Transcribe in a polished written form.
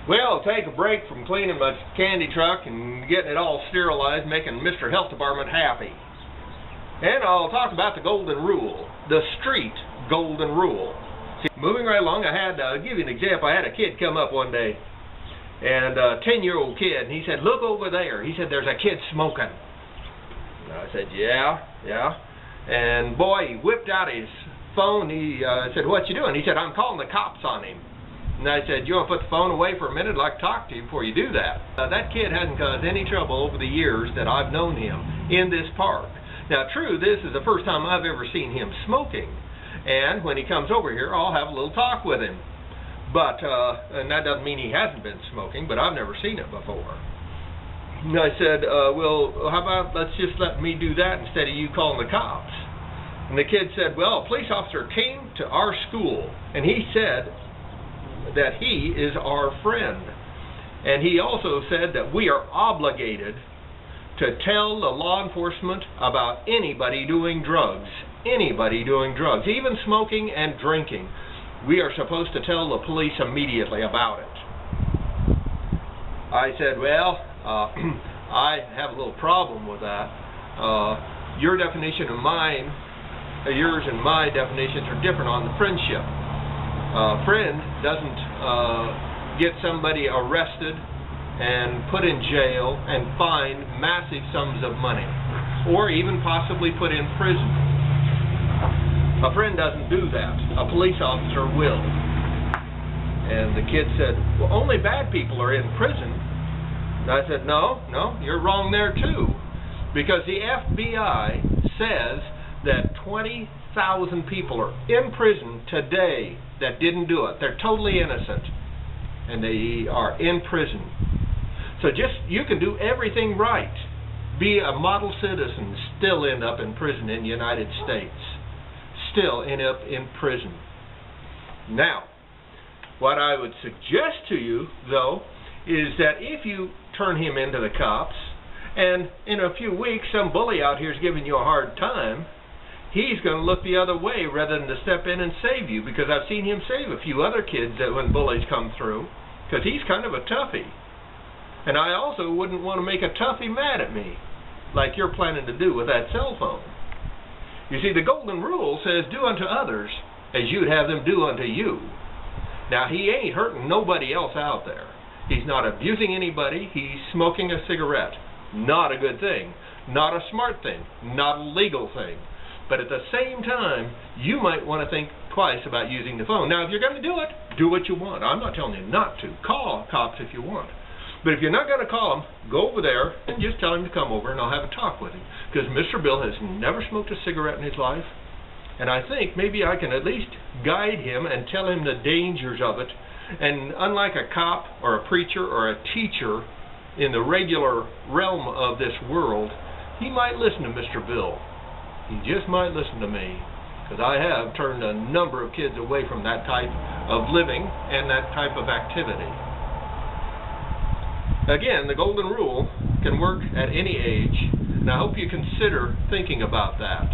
Well, take a break from cleaning my candy truck and getting it all sterilized, making Mr. Health Department happy. And I'll talk about the golden rule, the street golden rule. See, moving right along, I'll give you an example. I had a kid come up one day, and a 10-year-old kid, and he said, "Look over there." He said, "There's a kid smoking." And I said, yeah. And boy, he whipped out his phone. He said, "What you doing?" He said, "I'm calling the cops on him." And I said, "You want to put the phone away for a minute? I'd like to talk to you before you do that." That kid hasn't caused any trouble over the years that I've known him in this park. Now, true, this is the first time I've ever seen him smoking. And when he comes over here, I'll have a little talk with him. But, and that doesn't mean he hasn't been smoking, but I've never seen it before. And I said, well, how about let's just let me do that instead of you calling the cops. And the kid said, well, a police officer came to our school, and he said that he is our friend. And he also said that we are obligated to tell the law enforcement about anybody doing drugs. Anybody doing drugs, even smoking and drinking. We are supposed to tell the police immediately about it. I said, well, I have a little problem with that. Your definition and mine, yours and my definitions are different on the friendship. Friend doesn't get somebody arrested and put in jail and fined massive sums of money, or even possibly put in prison. A friend doesn't do that. A police officer will. And the kid said, well, only bad people are in prison. And I said, no, you're wrong there too. Because the FBI says that 20,000 people are in prison today that didn't do it. They're totally innocent. And they are in prison. So you can do everything right. Be a model citizen, still end up in prison in the United States. Still end up in prison. Now, what I would suggest to you, though, is that if you turn him into the cops, and in a few weeks some bully out here is giving you a hard time, he's going to look the other way rather than to step in and save you, because I've seen him save a few other kids that when bullies come through, because he's kind of a toughie. And I also wouldn't want to make a toughie mad at me, like you're planning to do with that cell phone. You see, the golden rule says, do unto others as you'd have them do unto you. Now, he ain't hurting nobody else out there. He's not abusing anybody. He's smoking a cigarette. Not a good thing. Not a smart thing. Not a legal thing. But at the same time, you might want to think twice about using the phone. Now, if you're going to do it, do what you want. I'm not telling you not to. Call cops if you want. But if you're not going to call him, go over there and just tell him to come over and I'll have a talk with him. Because Mr. Bill has never smoked a cigarette in his life. And I think maybe I can at least guide him and tell him the dangers of it. And unlike a cop or a preacher or a teacher in the regular realm of this world, he might listen to Mr. Bill. He just might listen to me. Because I have turned a number of kids away from that type of living and that type of activity. Again, the golden rule can work at any age, and I hope you consider thinking about that.